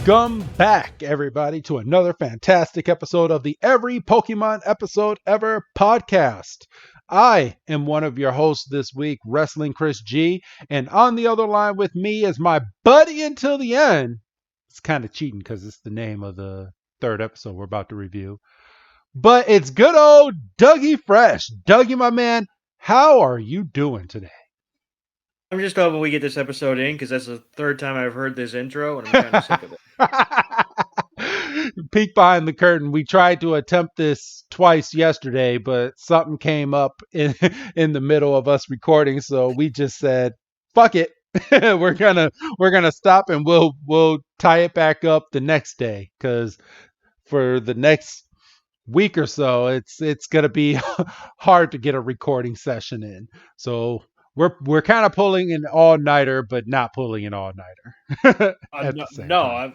Welcome back, everybody, to another fantastic episode of the Every Pokemon Episode Ever podcast. I am one of your hosts this week, Wrestling Chris G, and on the other line with me is my buddy until the end. It's kind of cheating because it's the name of the third episode we're about to review. But it's good old Dougie Fresh. Dougie, my man, how are you doing today? I'm just hoping we get this episode in because that's the third time I've heard this intro and I'm kind of sick of it. Peek behind the curtain. We tried to attempt this twice yesterday, but something came up in the middle of us recording, so we just said, "Fuck it, we're gonna stop and we'll tie it back up the next day." Because for the next week or so, it's gonna be hard to get a recording session in. So we're kind of pulling an all-nighter, but not pulling an all-nighter.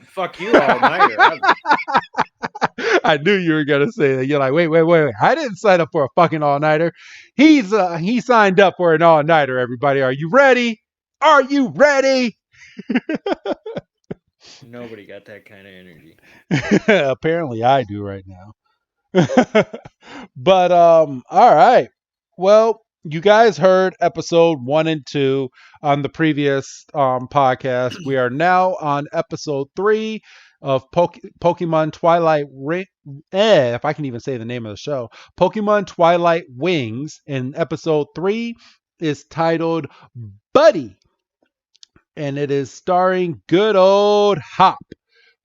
Fuck you all-nighter. I knew you were gonna say that. You're like, wait. I didn't sign up for a fucking all-nighter. He signed up for an all-nighter. Everybody, are you ready? Are you ready? Nobody got that kind of energy. Apparently, I do right now. But all right. Well, you guys heard episode 1 and 2 on the previous podcast. We are now on episode 3 of Pokemon Twilight if I can even say the name of the show. Pokemon Twilight Wings, and episode 3 is titled Buddy. And it is starring good old Hop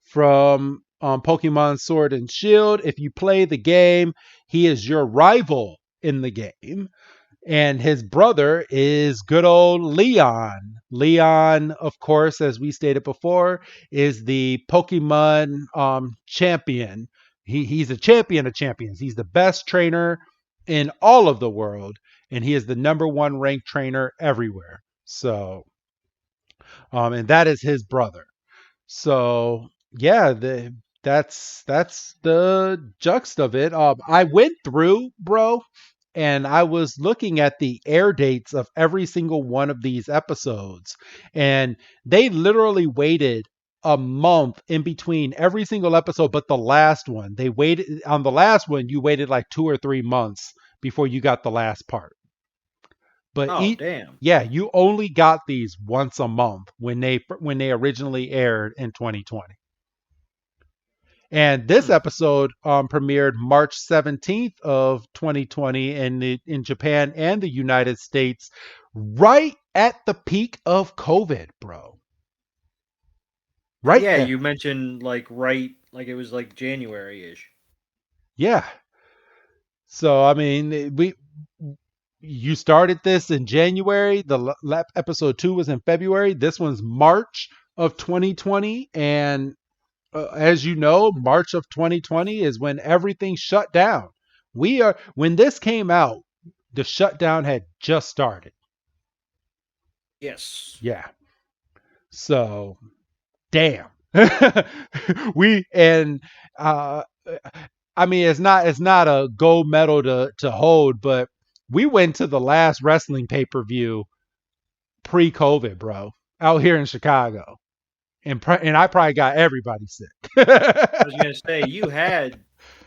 from Pokemon Sword and Shield. If you play the game, he is your rival in the game. And his brother is good old Leon. Leon, of course, as we stated before, is the Pokemon champion. He's a champion of champions. He's the best trainer in all of the world. And he is the number 1 ranked trainer everywhere. So, and that is his brother. So, yeah, that's the juxt of it. I went through, bro, and I was looking at the air dates of every single one of these episodes, and they literally waited a month in between every single episode but the last one. They waited on the last one, you waited like 2 or 3 months before you got the last part. But damn. Yeah, you only got these once a month when they originally aired in 2020. And this episode premiered March 17th of 2020 in Japan and the United States, right at the peak of COVID, bro. Right? Yeah, there. you mentioned like it was like January-ish. Yeah. So I mean, you started this in January. The episode 2 was in February. This one's March of 2020, and as you know, March of 2020 is when everything shut down. When this came out, the shutdown had just started. Yes. Yeah. So, damn. I mean, it's not a gold medal to hold, but we went to the last wrestling pay-per-view pre-COVID, bro, out here in Chicago. And I probably got everybody sick. I was going to say, you had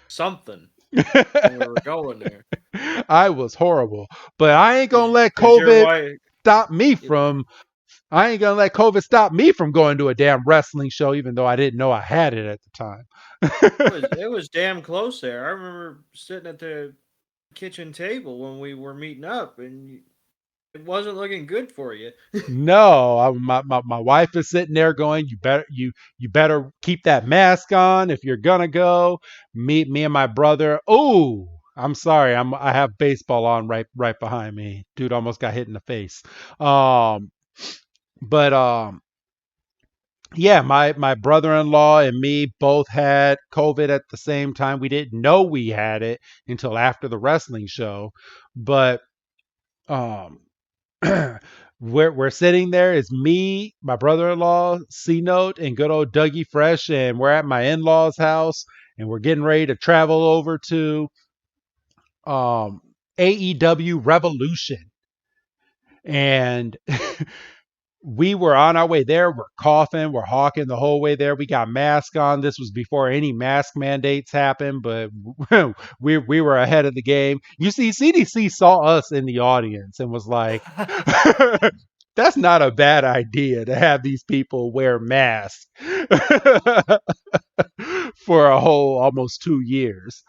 something when we were going there. I was horrible. But I ain't going to let COVID stop me from... I ain't going to let COVID stop me from going to a damn wrestling show, even though I didn't know I had it at the time. It was damn close there. I remember sitting at the kitchen table when we were meeting up, and it wasn't looking good for you. No, my wife is sitting there going, you better keep that mask on if you're gonna go. Me and my brother. Oh, I'm sorry, I have baseball on right behind me. Dude almost got hit in the face. Yeah, my brother-in-law and me both had COVID at the same time. We didn't know we had it until after the wrestling show, but we're sitting there. It's me, my brother-in-law, C-Note, and good old Dougie Fresh, and we're at my in-laws' house, and we're getting ready to travel over to AEW Revolution. And we were on our way there. We're coughing, we're hawking the whole way there. We got masks on. This was before any mask mandates happened, but we were ahead of the game. You see, CDC saw us in the audience and was like, "That's not a bad idea to have these people wear masks for a whole almost 2 years."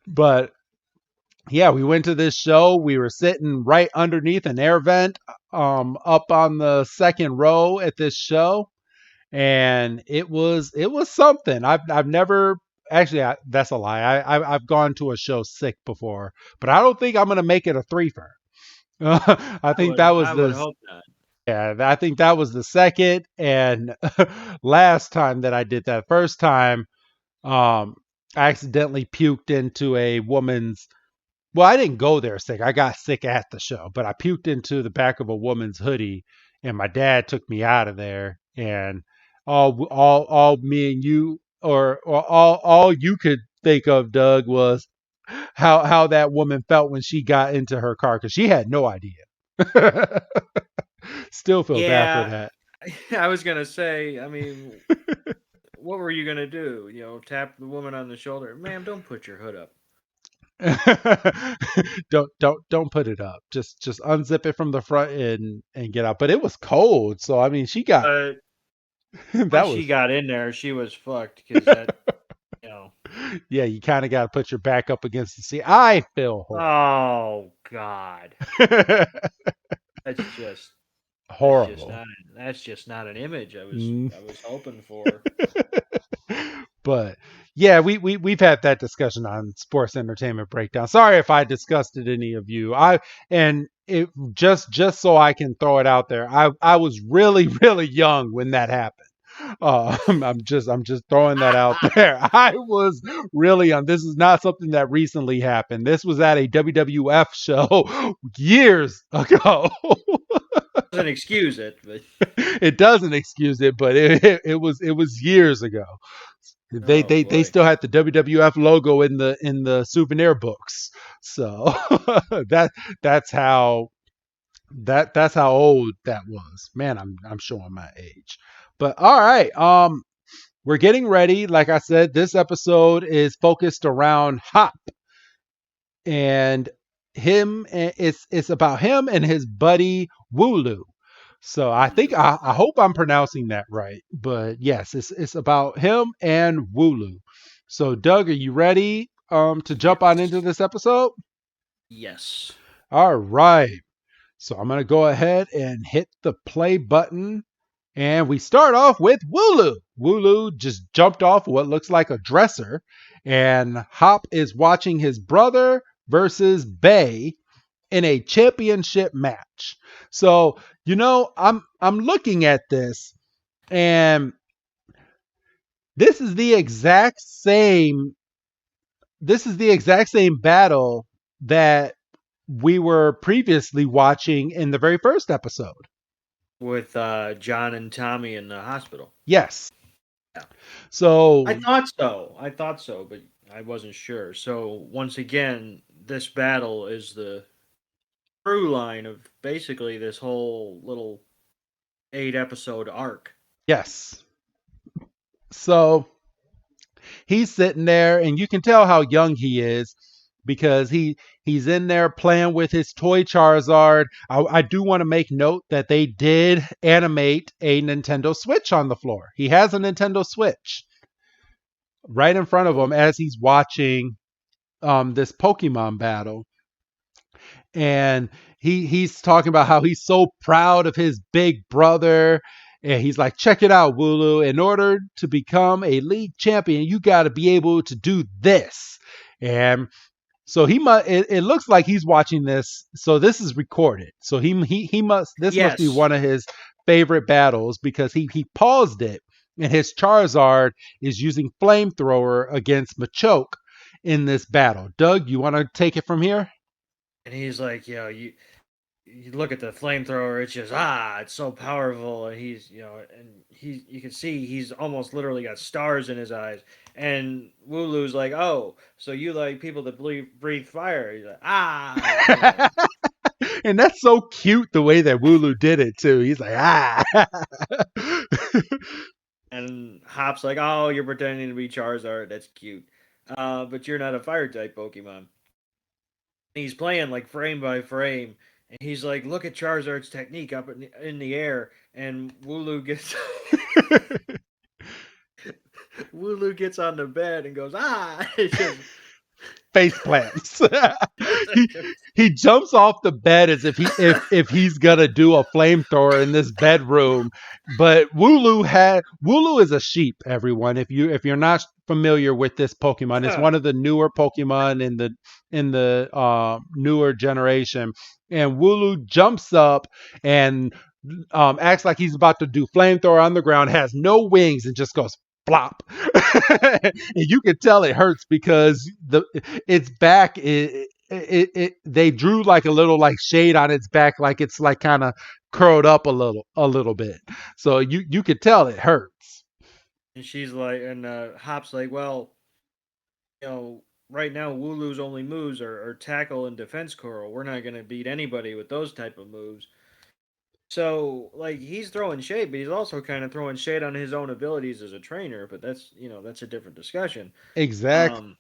But yeah, we went to this show. We were sitting right underneath an air vent, up on the second row at this show, and it was something. I've never actually that's a lie. I've gone to a show sick before, but I don't think I'm gonna make it a threefer. I think that was I would the hope not. yeah. I think that was the second and last time that I did that. First time, um, I accidentally puked into a woman's well, I didn't go there sick. I got sick at the show, but I puked into the back of a woman's hoodie, and my dad took me out of there. And all me and you, or all you could think of, Doug, was how that woman felt when she got into her car because she had no idea. Still feel bad for Yeah, that. I was gonna say. I mean, what were you gonna do? You know, tap the woman on the shoulder, ma'am. Don't put your hood up. Don't put it up. Just unzip it from the front and get out. But it was cold, so I mean, she got But that once she was got in there, she was fucked because that, you know. yeah. You kind of got to put your back up against the seat. I feel Oh God, horrible. that's just Horrible. that's just not an image Mm. I was hoping for. But yeah, we've had that discussion on Sports Entertainment Breakdown. Sorry if I disgusted any of you. I and it just so I can throw it out there. I was really really young when that happened. I'm just throwing that out there. I was really young. This is not something that recently happened. This was at a WWF show years ago. Doesn't excuse it, but It doesn't excuse it, but it was years ago. They oh they they boy. still had the WWF logo in the souvenir books. So that that's how that's how old that was. Man, I'm showing my age. But all right, we're getting ready. Like I said, this episode is focused around Hop and him. It's about him and his buddy Wooloo. So I think Wooloo. I hope I'm pronouncing that right. But yes, it's about him and Wooloo. So Doug, are you ready to jump on into Yes. this episode? Yes. All right. So I'm gonna go ahead and hit the play button. And we start off with Wooloo. Wooloo just jumped off what looks like a dresser, and Hop is watching his brother versus Bay in a championship match. So, I'm looking at this and this is the exact same battle that we were previously watching in the very first episode. With John and Tommy in the hospital. Yes. Yeah. So, I thought so, but I wasn't sure. So once again, this battle is the through line of basically this whole little 8 episode arc. yes. So, he's sitting there and you can tell how young he is because he's in there playing with his toy Charizard. I do want to make note that they did animate a Nintendo Switch on the floor. He has a Nintendo Switch right in front of him as he's watching this Pokemon battle, and he's talking about how he's so proud of his big brother. And he's like, check it out, Wooloo. In order to become a league champion, you got to be able to do this. And so he must. It looks like he's watching this. So this is recorded. So he must. This must be Yes. one of his favorite battles because he paused it, and his Charizard is using flamethrower against Machoke in this battle. Doug, you want to take it from here? And he's like, you look at the flamethrower, it's just it's so powerful, and he's and you can see he's almost literally got stars in his eyes. And Wooloo's like, oh, so you like people that breathe fire? He's like, And And that's so cute the way that Wooloo did it too. He's like, ah. And Hop's like, "Oh, you're pretending to be Charizard. That's cute, but you're not a fire type Pokemon." He's playing like frame by frame, and he's like, "Look at Charizard's technique up in the air." And Wooloo gets Wooloo gets on the bed and goes, "Ah!" It's just Face plants. it's he like, he jumps off the bed as if he's gonna do a flamethrower in this bedroom. But Wooloo is a sheep. Everyone, if you're not familiar with this Pokemon, it's one of the newer Pokemon in the newer generation. And Wooloo jumps up and acts like he's about to do flamethrower on the ground, has no wings, and just goes flop. And you can tell it hurts because its back they drew like a little like shade on its back, like it's like kind of curled up a little bit. So you could tell it hurts. and she's like, and Hop's like, "Well, right now Wooloo's only moves are tackle and defense curl. We're not gonna beat anybody with those type of moves." So, like, he's throwing shade, but he's also kind of throwing shade on his own abilities as a trainer. But that's a different discussion. Exactly. Um,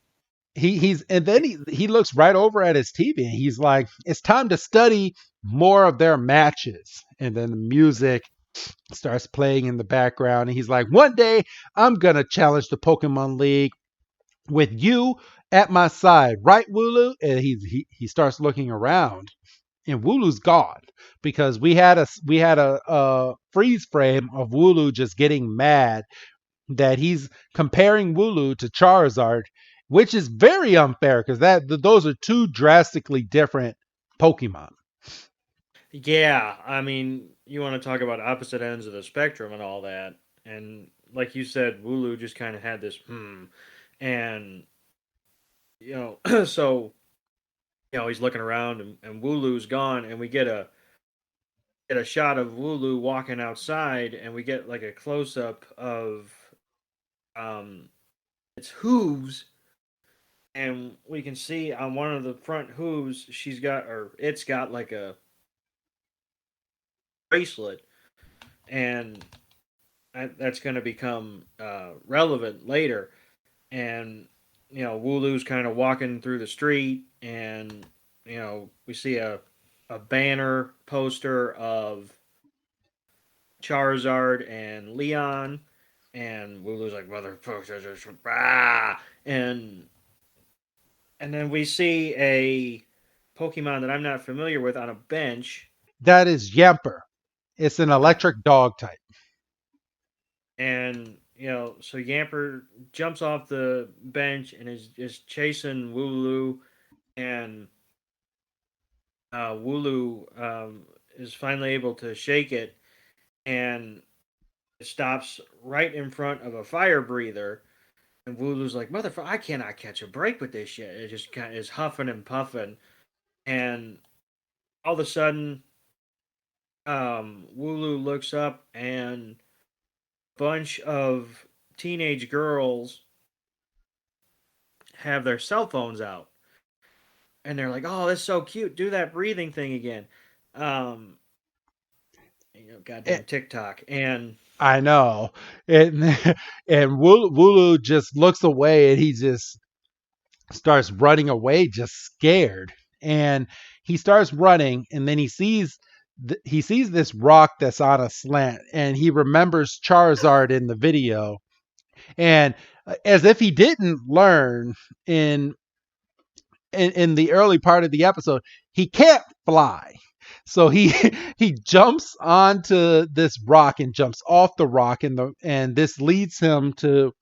He's and then he looks right over at his TV and he's like, it's time to study more of their matches. And then the music starts playing in the background and he's like, one day I'm gonna challenge the Pokemon League with you at my side, right, Wooloo? And he starts looking around, and Wooloo's gone because we had a freeze frame of Wooloo just getting mad that he's comparing Wooloo to Charizard, which is very unfair because those are two drastically different Pokemon. yeah, I mean, you want to talk about opposite ends of the spectrum and all that, and like you said, Wooloo just kind of had this and so he's looking around and Wooloo's gone, and we get a shot of Wooloo walking outside, and we get like a close up of um its hooves, and we can see on one of the front hooves it's got like a bracelet, and that's going to become relevant later. And Wooloo's kind of walking through the street, and we see a banner poster of Charizard and Leon, and Wooloo's like motherfucker, ah! and then we see a Pokemon that I'm not familiar with on a bench. That is Yamper. It's an Okay. electric dog type. And so Yamper jumps off the bench and is chasing Wooloo, and Wooloo is finally able to shake it, and it stops right in front of a fire breather. And Wooloo's like, "Motherfucker, I cannot catch a break with this shit." It just kind of is huffing and puffing, and all of a sudden, Wooloo looks up, and a bunch of teenage girls have their cell phones out, and they're like, "Oh, that's so cute. Do that breathing thing again." Um, Eh, goddamn TikTok, and I know. And and Wooloo just looks away and he just starts running away, just scared. And he starts running, and then he sees this rock that's on a slant, and he remembers Charizard in the video. And as if he didn't learn in in the early part of the episode, he can't fly. So he he jumps onto this rock and jumps off the rock, and this leads him to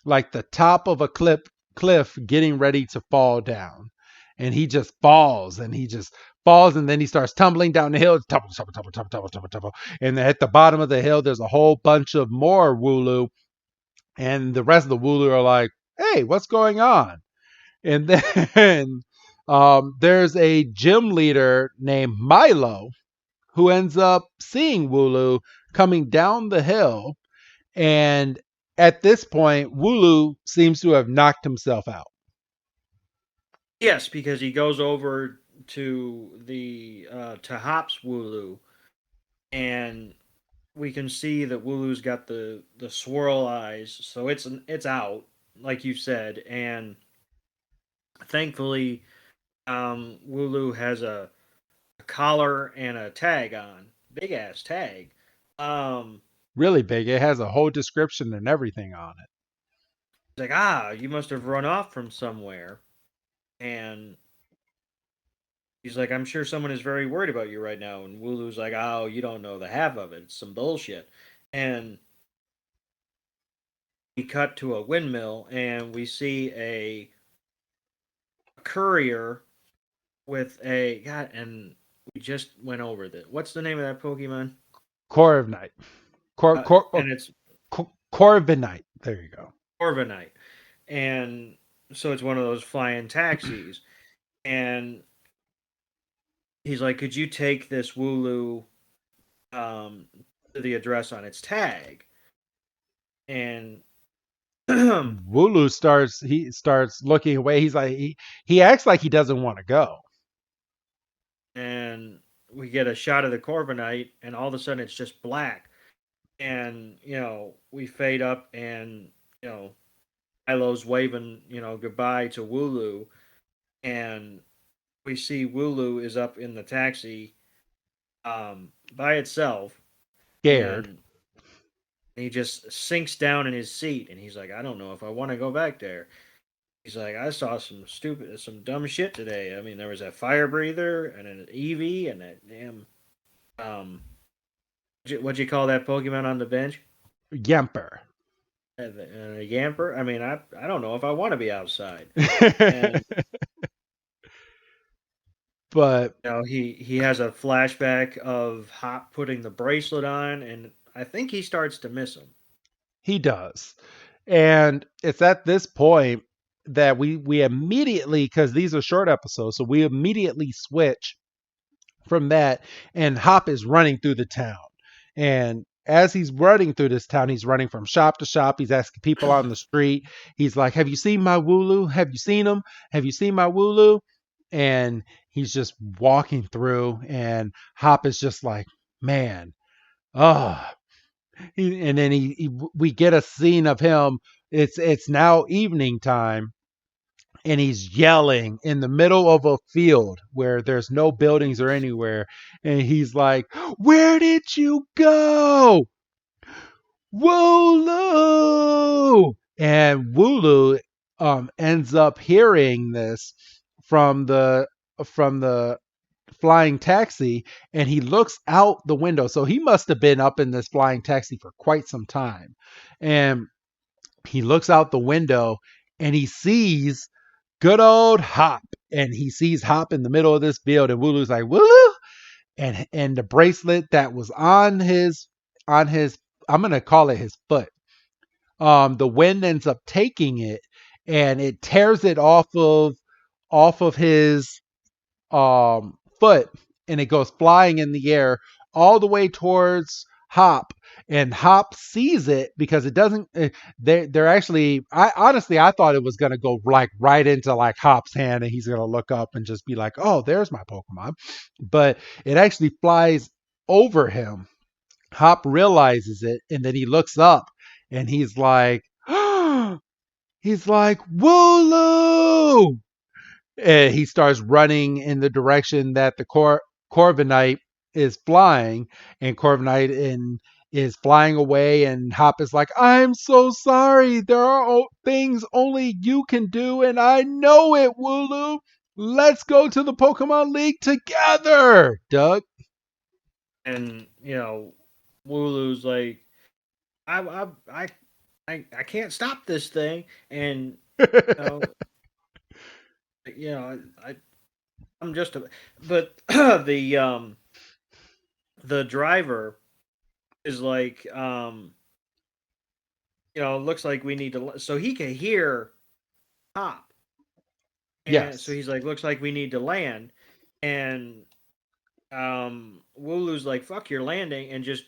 like the top of a cliff getting ready to fall down. And he just falls and he just falls, and then he starts tumbling down the hill, tumble, tumble, tumble, tumble, tumble, tumble, tumble. And at the bottom of the hill there's a whole bunch of more Wooloo, and the rest of the Wooloo are like, hey, what's going on? And then there's a gym leader named Milo who ends up seeing Wooloo coming down the hill. And at this point, Wooloo seems to have knocked himself out. yes, because he goes over to Hop's Wooloo, and we can see that Wooloo's got the swirl eyes, so it's out, like you said, and thankfully, Wooloo has a collar and a tag on, big ass tag. Um, Really big. It has a whole description and everything on it. it's like you must have run off from somewhere, and he's like, I'm sure someone is very worried about you right now. And Wooloo's like, oh, you don't know the half of it. It's some bullshit. And we cut to a windmill and we see a courier with a God, and we just went over that. What's the name of that Pokemon? Corviknight. And it's Corviknight. There you go. Corviknight. And so it's one of those flying taxis. And he's like, could you take this Wooloo um, to the address on its tag? And Wooloo starts looking away. He's like he acts like he doesn't want to go. and we get a shot of the Corviknight, and all of a sudden it's just black. And we fade up, and Ilo's waving goodbye to Wooloo, and we see Wooloo is up in the taxi by itself, Scared. and he just sinks down in his seat, and he's like, I don't know if I want to go back there. He's like, I saw some dumb shit today. I mean, there was a fire breather and an Eevee and that damn what'd you call that Pokemon on the bench? Yemper. And a Yamper. I mean, I don't know if I want to be outside. And But he has a flashback of Hop putting the bracelet on, and I think he starts to miss him. he does. And it's at this point that we immediately, because these are short episodes, so we immediately switch from that, and Hop is running through the town. And as he's running through this town, he's running from shop to shop. He's asking people on the street. He's like, have you seen my Wooloo? Have you seen him? Have you seen my Wooloo? And he's just walking through, and Hop is just like, man, oh. And then we get a scene of him. It's now evening time, and he's yelling in the middle of a field where there's no buildings or anywhere, and he's like, where did you go, Wooloo? And Wooloo ends up hearing this from the flying taxi, and he looks out the window, so he must have been up in this flying taxi for quite some time. And he looks out the window, and he sees good old Hop, and he sees Hop in the middle of this field, and Wooloo's like, Wooloo. And the bracelet that was on his I'm gonna call it his foot, the wind ends up taking it, and it tears it off of his foot, and it goes flying in the air all the way towards Hop. And Hop sees it because it doesn't. They're actually. I thought it was gonna go like right into like Hop's hand, and he's gonna look up and just be like, "Oh, there's my Pokemon," but it actually flies over him. Hop realizes it, and then he looks up, and he's like, he's like, Wooloo! And he starts running in the direction that the Corviknight is flying, and is flying away, and Hop is like, I'm so sorry. There are things only you can do, and I know it, Wooloo. Let's go to the Pokemon League together, Doug. And Wooloo's like, I I I I can't stop this thing, and you know, I'm just a, but the driver is like, looks like we need to, so he can hear Hop, and so Yes. he's like, looks like we need to land, and Wooloo's like, fuck your landing, and just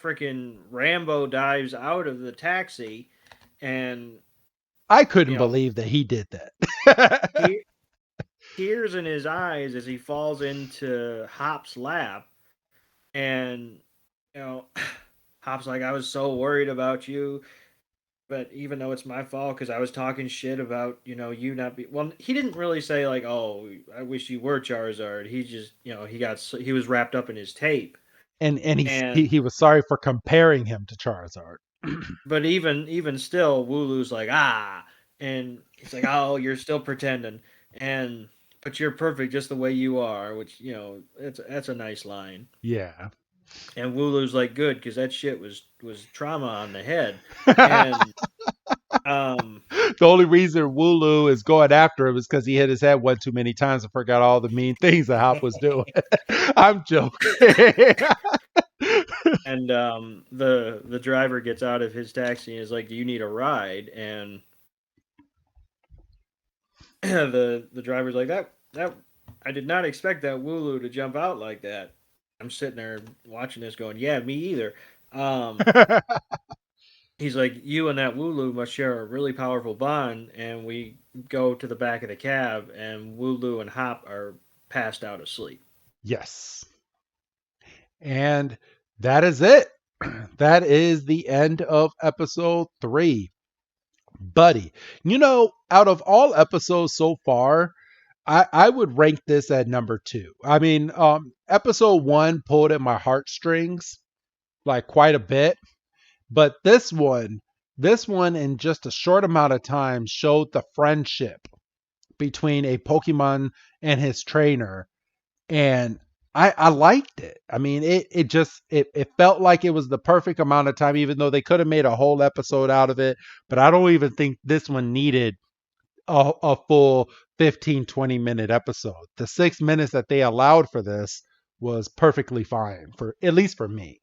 freaking Rambo dives out of the taxi, and I couldn't you know believe that he did that. he tears in his eyes as he falls into Hop's lap, and you know, Hop's like, "I was so worried about you, but even though it's my fault because I was talking shit about you not be well." He didn't really say like, "Oh, I wish you were Charizard." He just he was wrapped up in his tape, And and he was sorry for comparing him to Charizard. but even still, Wooloo's like, "Ah," and he's like, "Oh, you're still pretending," and but you're perfect just the way you are, which that's a nice line. Yeah. And Wooloo's like, "Good," because that shit was trauma on the head, The and um. only reason Wooloo is going after him is because he hit his head one too many times and forgot all the mean things that Hop was doing. I'm joking. And the driver gets out of his taxi and is like, "Do you need a ride?" And the driver's like, "That I did not expect that Wooloo to jump out like that." I'm sitting there watching this, going, "Yeah, me either." Um, he's like, "You and that Wooloo must share a really powerful bond." And we go to the back of the cab, and Wooloo and Hop are passed out asleep. Yes. And that is it. That is the end of episode 3. Buddy, out of all episodes so far, I would rank this at number 2. I mean, episode 1 pulled at my heartstrings like quite a bit, but this one in just a short amount of time showed the friendship between a Pokemon and his trainer, and I liked it. I mean, it felt like it was the perfect amount of time, even though they could have made a whole episode out of it. But I don't even think this one needed a full 15-20 minute episode. The 6 minutes that they allowed for this was perfectly fine, for at least for me.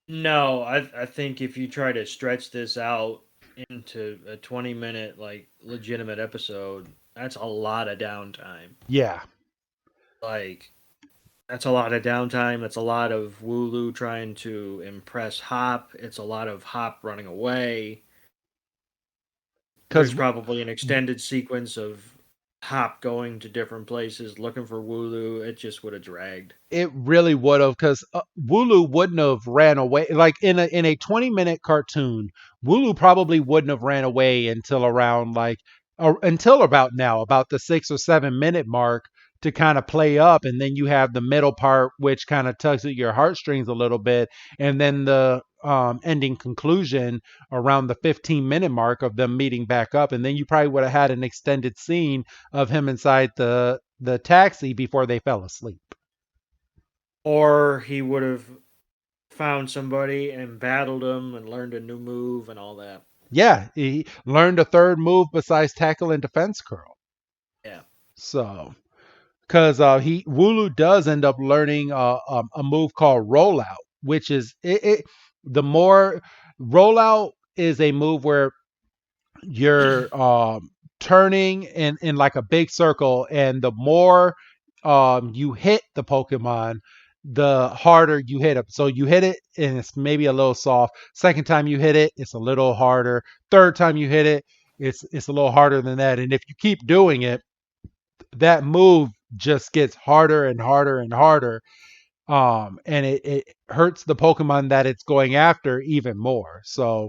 No, I think if you try to stretch this out into a 20-minute like legitimate episode, that's a lot of downtime. Yeah, Like that's a lot of downtime. That's a lot of Wooloo trying to impress Hop. It's a lot of Hop running away. because There's probably an extended sequence of Hop going to different places looking for Wooloo. It just would have dragged. it really would have, because Wooloo wouldn't have ran away. Like in a 20-minute cartoon, Wooloo probably wouldn't have ran away until around like until about now, about the 6 or 7 minute mark, to kind of play up, and then you have the middle part which kind of tugs at your heartstrings a little bit, and then the ending conclusion around the 15-minute mark of them meeting back up, and then you probably would have had an extended scene of him inside the taxi before they fell asleep. Or he would have found somebody and battled him and learned a new move and all that. Yeah, he learned a third move besides tackle and defense curl. Yeah. So, because he Wooloo does end up learning a move called rollout, which is the more rollout is a move where you're turning in like a big circle, and the more you hit the Pokemon, the harder you hit them. So you hit it and it's maybe a little soft. Second time you hit it, it's a little harder. Third time you hit it, it's a little harder than that. And if you keep doing it, that move just gets harder and harder and harder. And it hurts the Pokemon that it's going after even more. So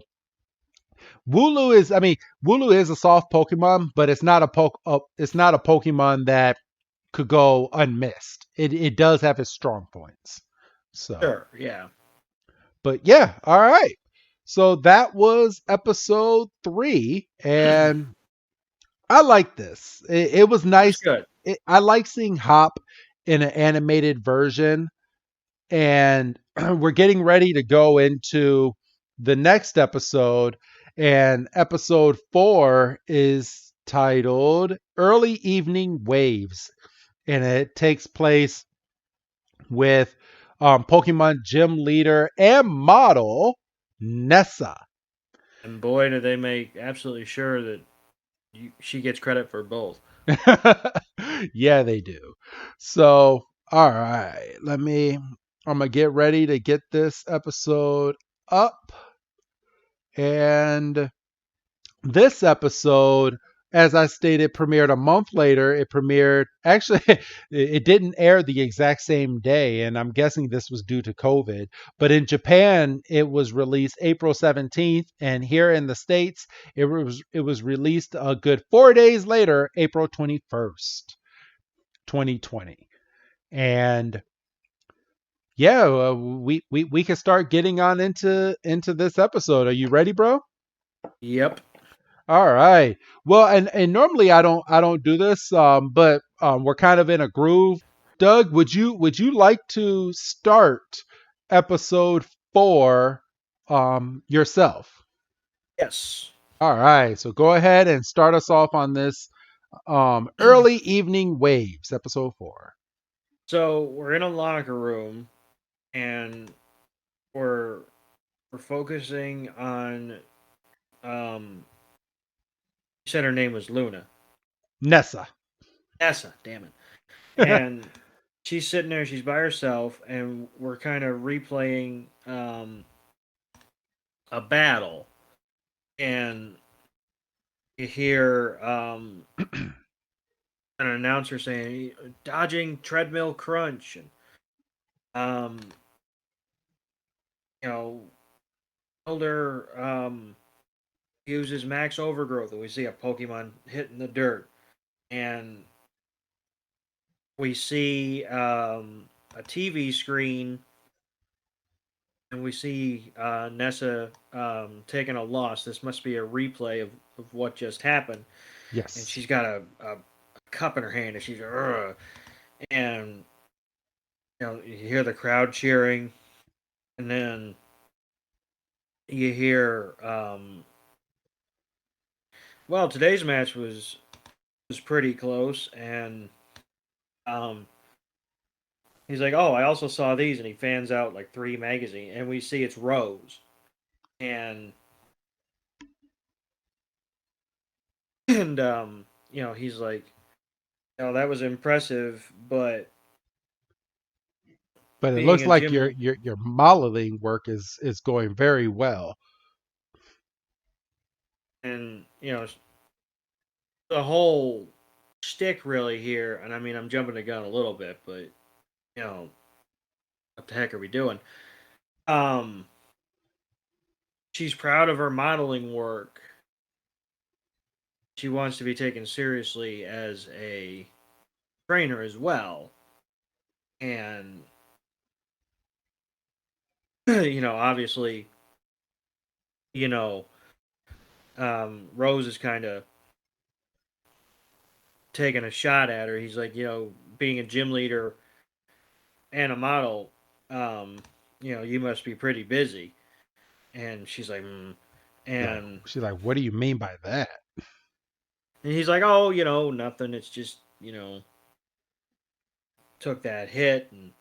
Wooloo is a soft Pokemon, but it's not a Pokemon that could go unmissed. It does have its strong points. So, Sure. Yeah. but yeah, all right. So that was episode 3, and I like this. It was That's nice. good. I like seeing Hop in an animated version, and we're getting ready to go into the next episode, and episode 4 is titled Early Evening Waves, and it takes place with Pokemon gym leader and model Nessa. And boy, do they make absolutely sure that she gets credit for both. Yeah, they do. So, all right, I'm gonna get ready to get this episode up. And this episode, as I stated, premiered a month later. It premiered, actually, it didn't air the exact same day, and I'm guessing this was due to COVID. But in Japan, it was released April 17th, and here in the States, it was released a good 4 days later, April 21st, 2020. And yeah, we can start getting on into this episode. Are you ready, bro? Yep. All right. Well, and normally I don't do this, but we're kind of in a groove. Doug, would you like to start episode 4 yourself? Yes. All right. So go ahead and start us off on this early evening waves, episode 4. So we're in a locker room, and we're we're focusing on you said her name was Luna. Nessa. Nessa, damn it. And she's sitting there, she's by herself, and we're kind of replaying a battle. And you hear an announcer saying, dodging treadmill crunch. And, um, you know, Elder uses max overgrowth, and we see a Pokemon hitting the dirt. And we see a TV screen, and we see Nessa taking a loss. This must be a replay of what just happened. And Yes. she's got a cup in her hand, and she's "Ugh." And you hear the crowd cheering, and then you hear well, today's match was pretty close. And um he's like, oh, I also saw these, and he fans out like 3 magazines, and we see it's Rose. And and he's like, that was impressive, but But it being looks a like your gym. your your modeling work is going very well. And the whole shtick really here, and I mean, I'm jumping the gun a little bit, but you know what the heck are we doing? Um, she's proud of her modeling work. She wants to be taken seriously as a trainer as well. And obviously, you know, Rose is kind of taking a shot at her. He's like, being a gym leader and a model, um, you must be pretty busy. And she's like, Like and she's like, what do you mean by that? he's like, oh, nothing. It's just, took that hit, and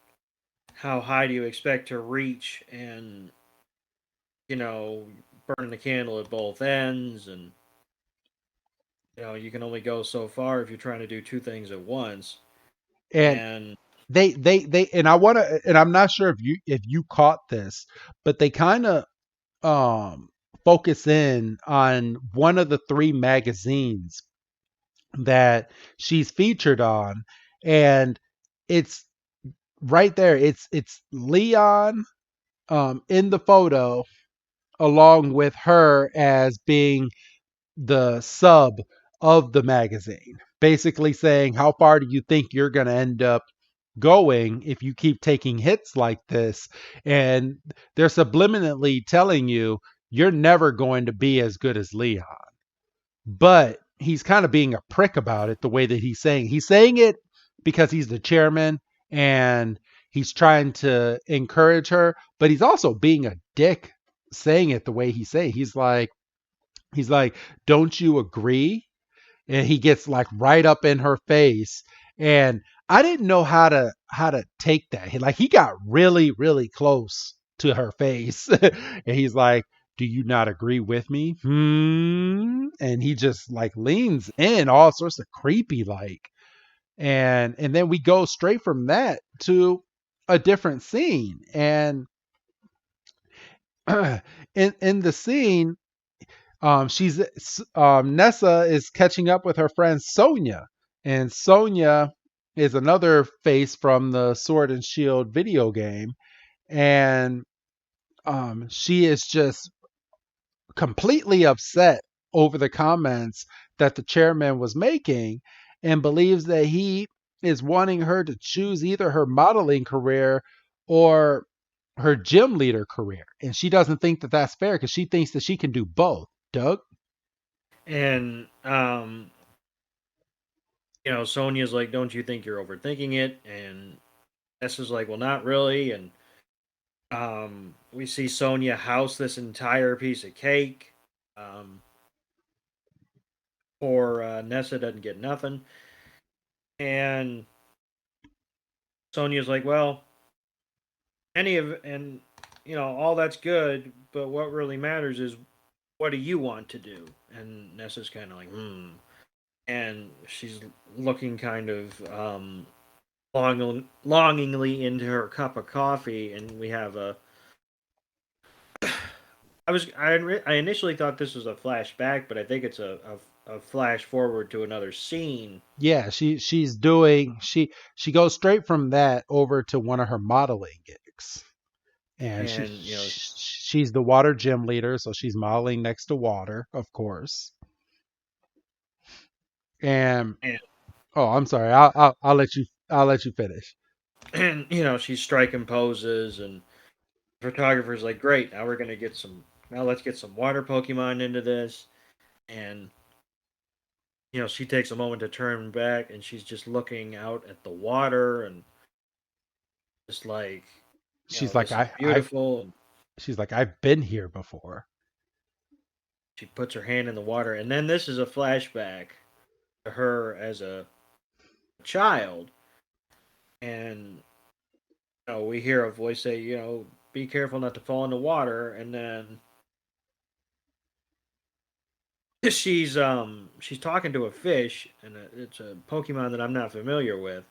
how high do you expect to reach? And, you know, burning the candle at both ends. And, you can only go so far if you're trying to do two things at once. And And, they and I want to, and I'm not sure if you caught this, but they kind of um focus in on one of the 3 magazines that she's featured on, and it's right there. It's Leon in the photo along with her as being the sub of the magazine, basically saying, how far do you think you're going to end up going if you keep taking hits like this? And they're subliminally telling you you're never going to be as good as Leon. But he's kind of being a prick about it the way that he's saying it because he's the chairman, and he's trying to encourage her, but he's also being a dick saying it the way he's saying. He's like, don't you agree? And he gets like right up in her face. And I didn't know how to take that. He got really, really close to her face. And he's like, do you not agree with me? And he just like leans in all sorts of creepy like. And then we go straight from that to a different scene. And in the scene, she's Nessa is catching up with her friend Sonia, and Sonia is another face from the Sword and Shield video game, and she is just completely upset over the comments that the chairman was making, and believes that he is wanting her to choose either her modeling career or her gym leader career, and she doesn't think that that's fair because she thinks that she can do both. Doug. And Sonya's like, "Don't you think you're overthinking it?" And Nessa's like, "Well, not really." And we see Sonya house this entire piece of cake. Poor Nessa doesn't get nothing. And Sonya's like, "Well, all that's good, but what really matters is what do you want to do?" And Nessa's kind of like, hmm. And she's looking kind of longingly into her cup of coffee, and we have a. I initially thought this was a flashback, but I think it's a flash forward to another scene. Yeah, she goes straight from that over to one of her modeling gigs, and And she's the water gym leader, so she's modeling next to water, of course. And and oh, I'm sorry, I'll let you finish. and she's striking poses, and the photographer's like, "Great, now let's get some water Pokemon into this." And she takes a moment to turn back, and she's just looking out at the water, and just like, She's like this is beautiful. And she's like I've been here before. she puts her hand in the water, and then this is a flashback to her as a child, and we hear a voice say, "Be careful not to fall in the water," and then she's talking to a fish, and it's a Pokemon that I'm not familiar with,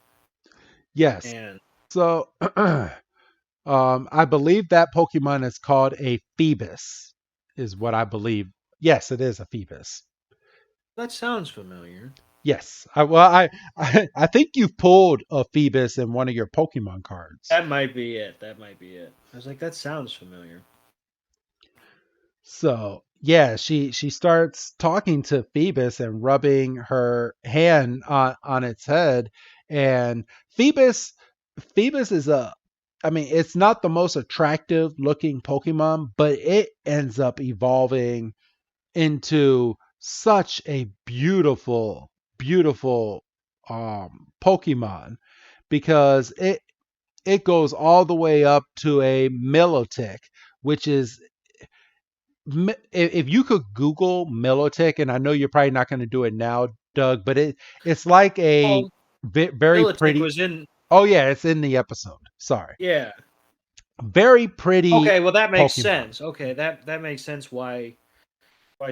Yes. and So I believe that Pokemon is called a Phoebus, is what I believe. Yes, it is a Phoebus. that sounds familiar. Yes. I think you've pulled a Phoebus in one of your Pokemon cards. That might be it. That might be it. I was like, that sounds familiar. So yeah, she starts talking to Phoebus and rubbing her hand on its head. And Phoebus Phoebus is I mean, it's not the most attractive looking Pokemon, but it ends up evolving into such a beautiful Pokemon, because it goes all the way up to a Milotic, which is if you could Google Milotic, and I know you're probably not going to do it now, Doug, but it's like a Well, very Militech pretty. was in. Oh yeah, it's in the episode. Sorry, Yeah. very pretty Okay. Well, that makes Pokemon. sense. Okay, that makes sense. Why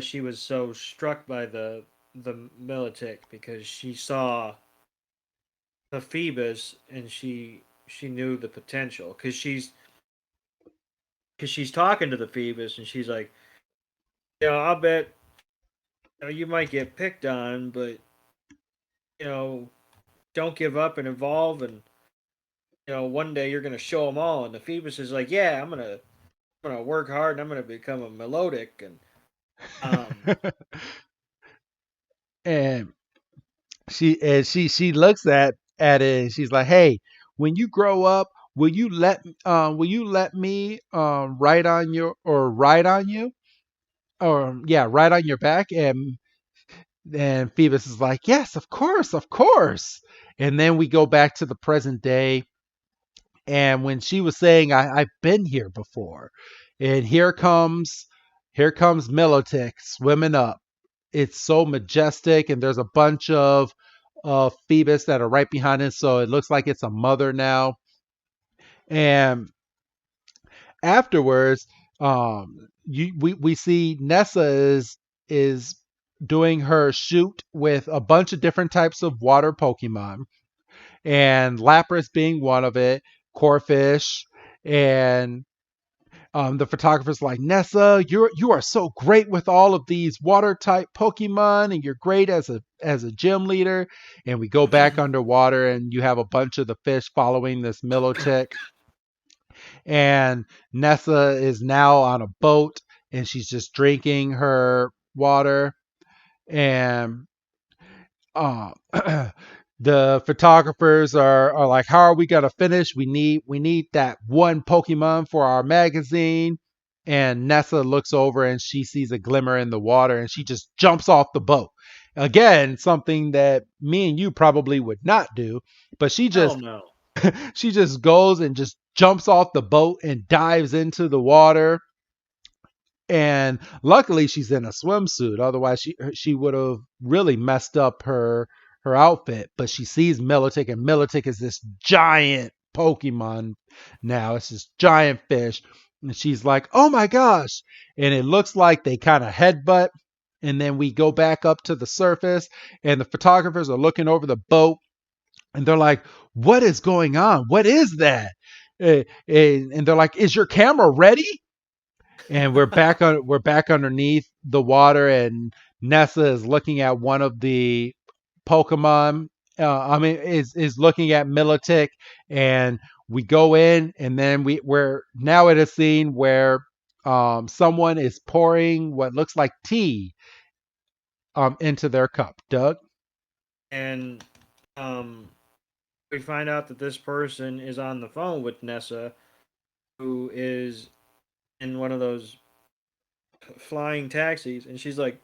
she was so struck by the Militech, because she saw the Phoebus, and she knew the potential, because she's talking to the Phoebus, and she's like, I'll bet you might get picked on, but you know don't give up and evolve, and one day you're gonna show them all. And the Phoebus is like, yeah, I'm gonna work hard, and I'm gonna become a melodic. And um and she looks at it, and she's like, "Hey, when you grow up, will you let me ride on your or ride on you or yeah, ride on your back?" And Phoebus is like, "Yes, of course, of course." And then we go back to the present day, and when she was saying, I've been here before, and here comes Milotic swimming up. It's so majestic, and there's a bunch of Phoebus that are right behind it, so it looks like it's a mother now. And afterwards, we see Nessa is doing her shoot with a bunch of different types of water Pokemon, and Lapras being one of it, Corphish, and The photographer's like, Nessa, you are so great with all of these water type Pokemon, and you're great as a gym leader. And we go back underwater, and you have a bunch of the fish following this Milotic, and Nessa is now on a boat, and she's just drinking her water, and uh, the photographers are like, how are we gonna finish? We need that one Pokemon for our magazine. And Nessa looks over and she sees a glimmer in the water and she just jumps off the boat. Again, something that me and you probably would not do, but Hell no. she just goes and just jumps off the boat and dives into the water. And luckily she's in a swimsuit, otherwise she would have really messed up her outfit. But she sees Milotic, and Milotic is this giant Pokemon now. It's this giant fish, and she's like, oh my gosh. And it looks like they kind of headbutt, and then we go back up to the surface, and the photographers are looking over the boat, and they're like, what is going on? What is that? And they're like, is your camera ready? And we're back underneath the water, and Nessa is looking at one of the Pokemon. Is looking at Milotic, and we go in, and then we're now at a scene where someone is pouring what looks like tea into their cup. Doug. And um, we find out that this person is on the phone with Nessa, who is in one of those flying taxis, and she's like,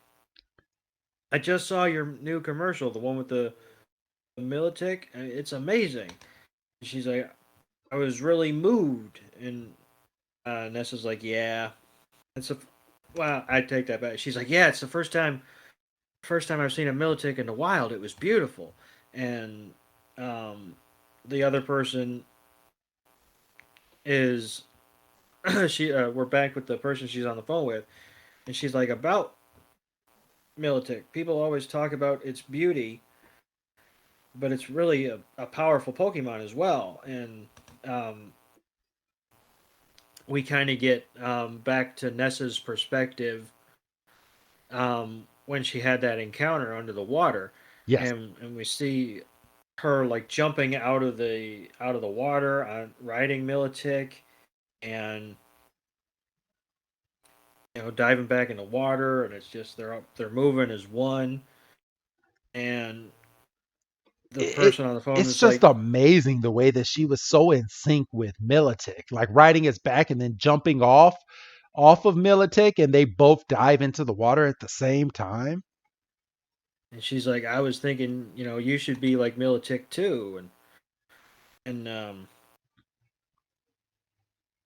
"I just saw your new commercial, the one with the Militic. It's amazing." And she's like, "I was really moved," and Nessa's like, "Yeah, it's a well, I take that back." She's like, "Yeah, it's the first time I've seen a Militic in the wild. It was beautiful," and um, the other person is she we're back with the person she's on the phone with, and she's like, about Militic, people always talk about its beauty, but it's really a powerful Pokemon as well. And um, we kind of get back to Nessa's perspective when she had that encounter under the water, Yes. and we see her like jumping out of the water on riding Militic, and diving back in the water, and it's just they're moving as one, and the it, it person on the phone it's is just like, amazing the way that she was so in sync with Milotic, like riding its back and then jumping off of Milotic, and they both dive into the water at the same time. and she's like, I was thinking, you should be like Militic too, and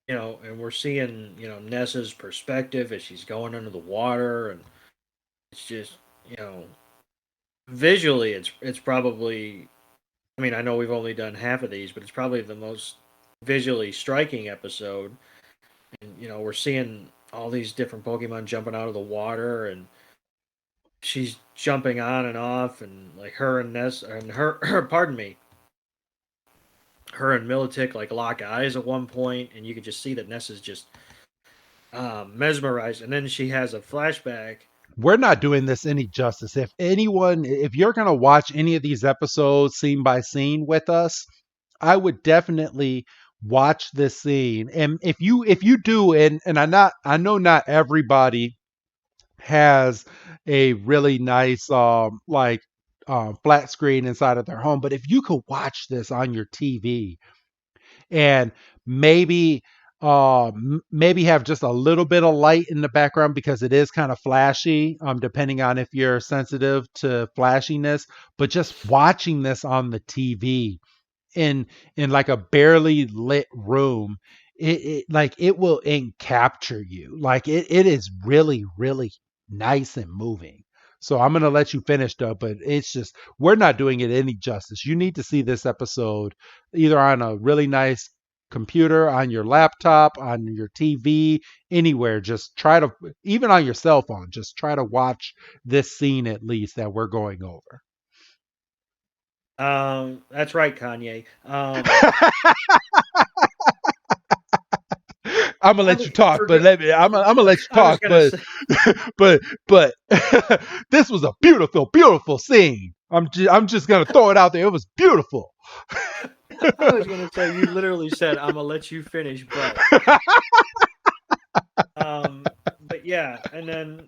and we're seeing Nessa's perspective as she's going under the water, and it's just you know visually it's probably, I mean, I know we've only done half of these, but it's probably the most visually striking episode. And we're seeing all these different Pokemon jumping out of the water, and she's jumping on and off, and like her and Ness and her pardon me, her and Militic like lock eyes at one point, and you can just see that Ness is just mesmerized. And then she has a flashback. We're not doing this any justice. If you're going to watch any of these episodes scene by scene with us, I would definitely watch this scene. And if you do, and I know not everybody has a really nice flat screen inside of their home, but if you could watch this on your TV, and maybe maybe have just a little bit of light in the background because it is kind of flashy, depending on if you're sensitive to flashiness. But just watching this on the TV in like a barely lit room, it like it will capture you. Like it is really really nice and moving. So I'm gonna let you finish, though, but it's just we're not doing it any justice. You need to see this episode either on a really nice computer, on your laptop, on your TV, anywhere. Just try to, even on your cell phone, just try to watch this scene at least that we're going over. That's right, Kanye. I'm gonna I let you mean, talk, but I'm gonna let you I was talk, gonna but say, but this was a beautiful, beautiful scene. I'm just gonna throw it out there. It was beautiful. you literally said, "I'm gonna let you finish," but yeah, and then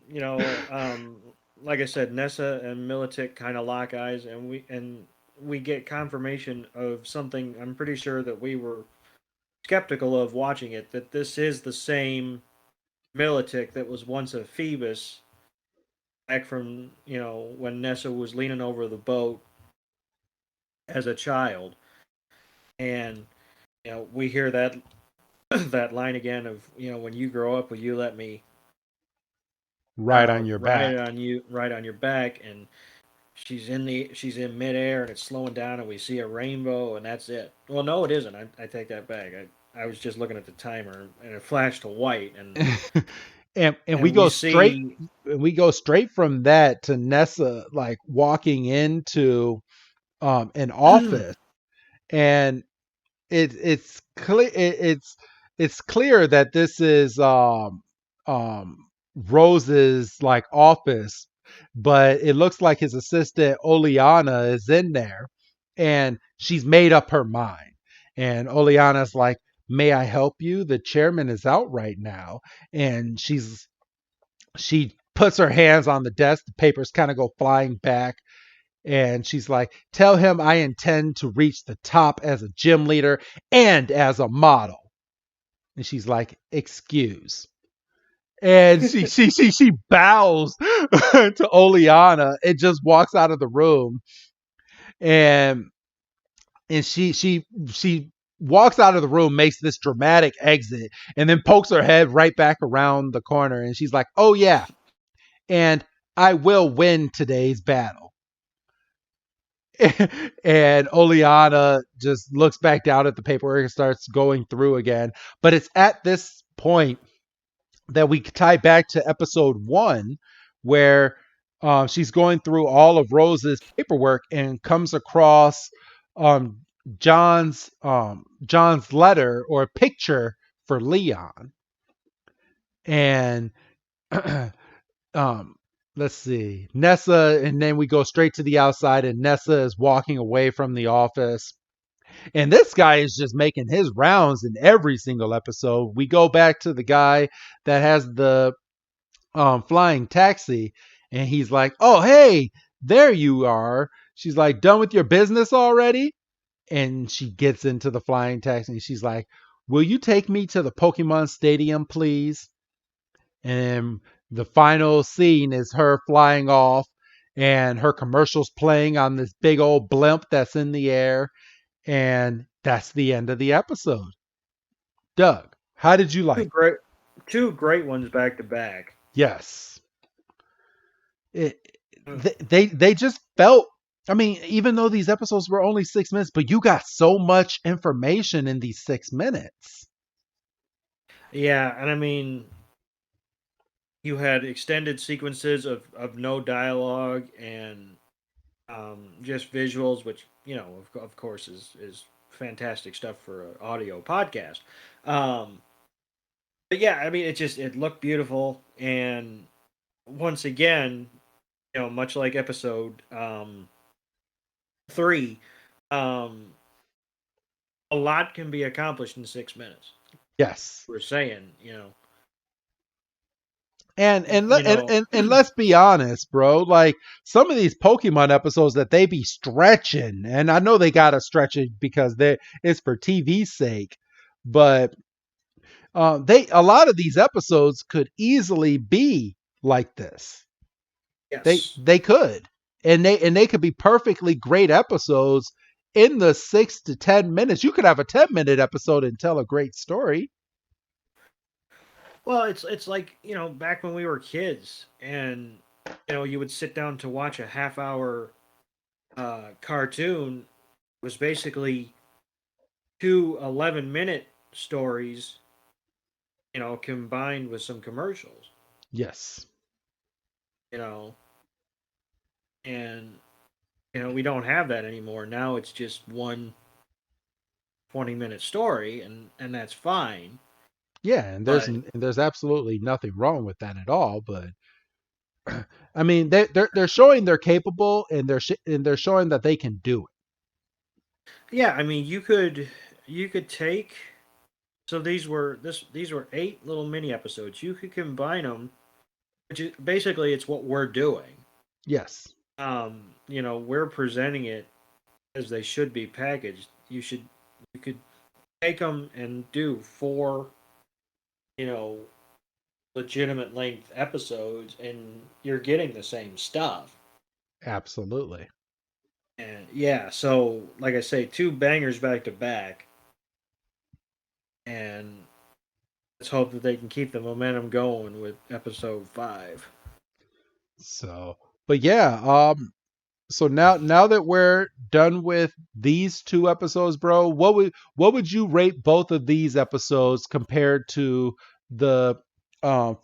like I said, Nessa and Militic kind of lock eyes, and we get confirmation of something. I'm pretty sure that we were skeptical of watching it, that this is the same Militic that was once a Phoebus back from when Nessa was leaning over the boat as a child, and we hear that that line again of when you grow up, will you let me Right on your ride back. on you, right on your back, and she's in midair and it's slowing down and we see a rainbow and that's it. Well, no, it isn't. I take that back. I was just looking at the timer and it flashed to white And we and we go straight see from that to Nessa like walking into an office, and it's clear it's clear that this is Rose's like office, but it looks like his assistant Oleana is in there, and she's made up her mind. And Oleana's like, "May I help you? The chairman is out right now." And she puts her hands on the desk, the papers kind of go flying back, and she's like, "Tell him I intend to reach the top as a gym leader and as a model." And she's like, "Excuse." And she bows to Oleana and just walks out of the room. And she walks out of the room, makes this dramatic exit, and then pokes her head right back around the corner. And she's like, "Oh yeah, and I will win today's battle." And Oleana just looks back down at the paperwork and starts going through again. But it's at this point that we tie back to episode 1, where she's going through all of Rose's paperwork and comes across um, John's letter or picture for Leon. And um, let's see, Nessa, and then we go straight to the outside, and Nessa is walking away from the office. And this guy is just making his rounds in every single episode. We go back to the guy that has the flying taxi, and he's like, "Oh, hey, there you are." She's like, "Done with your business already?" And she gets into the flying taxi, and she's like, "Will you take me to the Pokemon Stadium, please?" And the final scene is her flying off, and her commercials playing on this big old blimp that's in the air, and that's the end of the episode. Doug, how did you two like? great two great ones back to back. Yes, it, they just felt. I mean, even though these episodes were only 6 minutes, but you got so much information in these 6 minutes. Yeah, and I mean, you had extended sequences of no dialogue and just visuals, which of course is fantastic stuff for an audio podcast. Um, but yeah, I mean, it looked beautiful, and once again, much like episode 3, um, a lot can be accomplished in 6 minutes. Yes, We're saying, and let's be honest, bro. Like some of these Pokemon episodes that they be stretching, and I know they gotta stretch it because it's for TV's sake, but they a lot of these episodes could easily be like this. yes. They could, and they could be perfectly great episodes in the 6 to 10 minutes. You could have a 10-minute episode and tell a great story. Well, it's like back when we were kids, and you would sit down to watch a half-hour cartoon. It was basically two 11-minute stories, combined with some commercials, Yes. you know, and we don't have that anymore. Now it's just one 20-minute story, and that's fine. Yeah, But and there's absolutely nothing wrong with that at all. But I mean, they're showing they're capable, and and they're showing that they can do it. yeah, I mean, you could take. So these were 8 little mini episodes. You could combine them, basically it's what we're doing. Yes, We're presenting it as they should be packaged. You could take them and do 4, you know, legitimate length episodes, and you're getting the same stuff. absolutely. And yeah, so like I say, 2 bangers back to back, and let's hope that they can keep the momentum going with episode 5. So, but yeah, so now that we're done with these 2 episodes, bro, what would you rate both of these episodes compared to the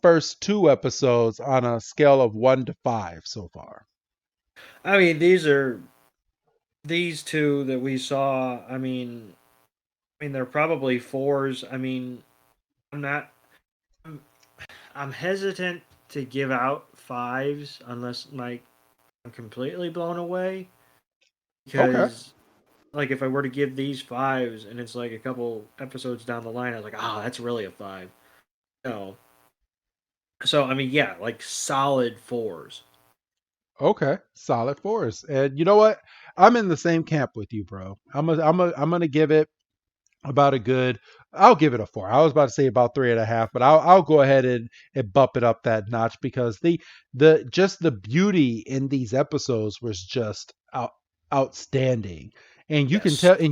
first 2 episodes on a scale of 1 to 5 so far? I mean, these two that we saw. I mean, they're probably fours. I mean, I'm not. I'm, I'm hesitant to give out fives unless like I'm completely blown away. Okay. Because like if I were to give these fives and it's like a couple episodes down the line, I was like, oh, that's really a five. No. So I mean, yeah, like solid fours. Okay, solid fours. And you know what? I'm in the same camp with you, bro. I'm gonna give it about a good. I'll give it a 4. I was about to say about 3.5, but I'll go ahead and bump it up that notch because the just the beauty in these episodes was just outstanding. Yes. And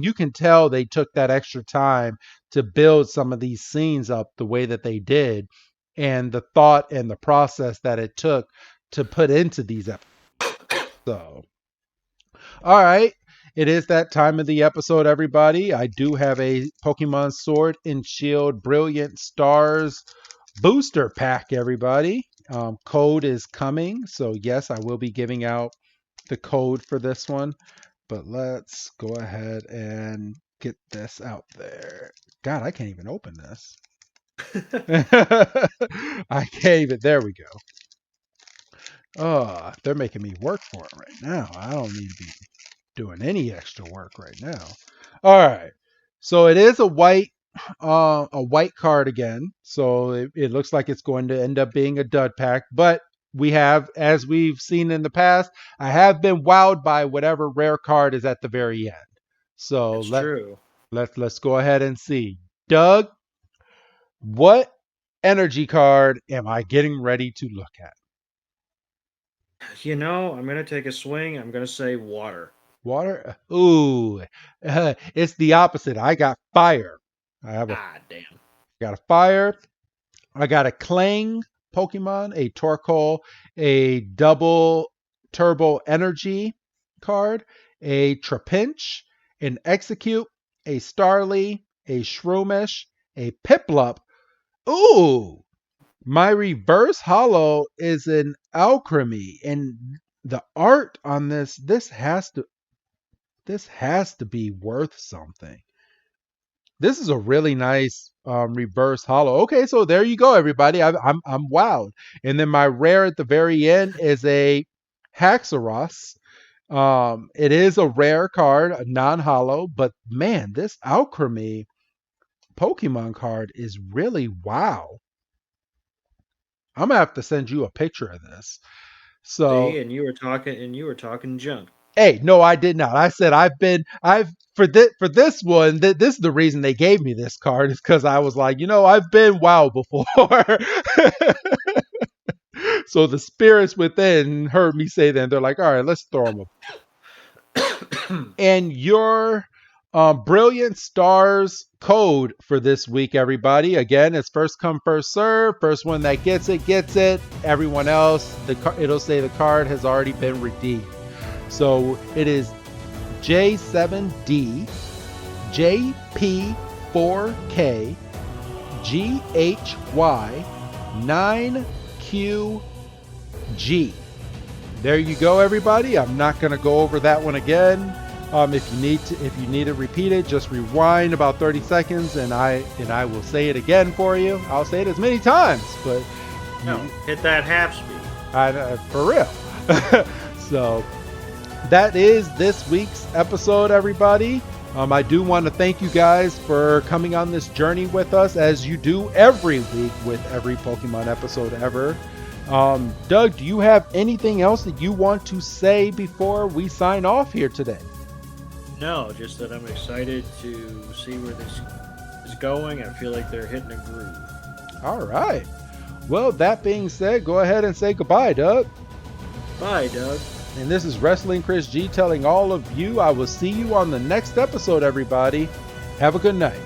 you can tell they took that extra time to build some of these scenes up the way that they did, and the thought and the process that it took to put into these episodes. So, all right. It is that time of the episode, everybody. I do have a Pokemon Sword and Shield Brilliant Stars booster pack, everybody. Code is coming. So, yes, I will be giving out the code for this one. But let's go ahead and get this out there. God, I can't even open this. I can't even. There we go. Oh, they're making me work for it right now. I don't need to be doing any extra work right now. All right. So it is a white card again. So it looks like it's going to end up being a dud pack, but we have, as we've seen in the past, I have been wowed by whatever rare card is at the very end. So It's true. let's go ahead and see. Doug, what energy card am I getting ready to look at? I'm gonna take a swing. I'm gonna say water. Water? Ooh, it's the opposite. I got fire. I have a Ah, damn. got a fire. I got a Clang Pokemon, a Torkoal, a double turbo energy card, a Trapinch, an Execute, a Starly, a Shroomish, a Piplup. Ooh, my reverse hollow is an Alchemy, and the art on this has to be worth something. This is a really nice reverse hollow. Okay, so there you go, everybody. I'm wowed. And then my rare at the very end is a Haxorus. It is a rare card, a non-hollow, but man, this Alchemy Pokemon card is really wow. I'm gonna have to send you a picture of this. So, See, and you were talking junk. hey, no, I did not. I said I've for this one. This is the reason they gave me this card is because I was like, I've been wow before. So the spirits within heard me say that, and they're like, all right, let's throw them. And your brilliant stars code for this week, everybody. Again, it's first come, first serve. First one that gets it gets it. Everyone else, it'll say the card has already been redeemed. So it is J7D, JP4K, GHY, 9QG. There you go, everybody. I'm not going to go over that one again. If you need it repeated, just rewind about 30 seconds, and I will say it again for you. I'll say it as many times, but No, hit that half speed. for real. So that is this week's episode, everybody. I do want to thank you guys for coming on this journey with us, as you do every week with every Pokemon episode ever. Doug, do you have anything else that you want to say before we sign off here today? No, just that I'm excited to see where this is going. I feel like they're hitting a groove. All right. Well, that being said, go ahead and say goodbye, Doug. Bye, Doug. And this is Wrestling Chris G telling all of you I will see you on the next episode, everybody. Have a good night.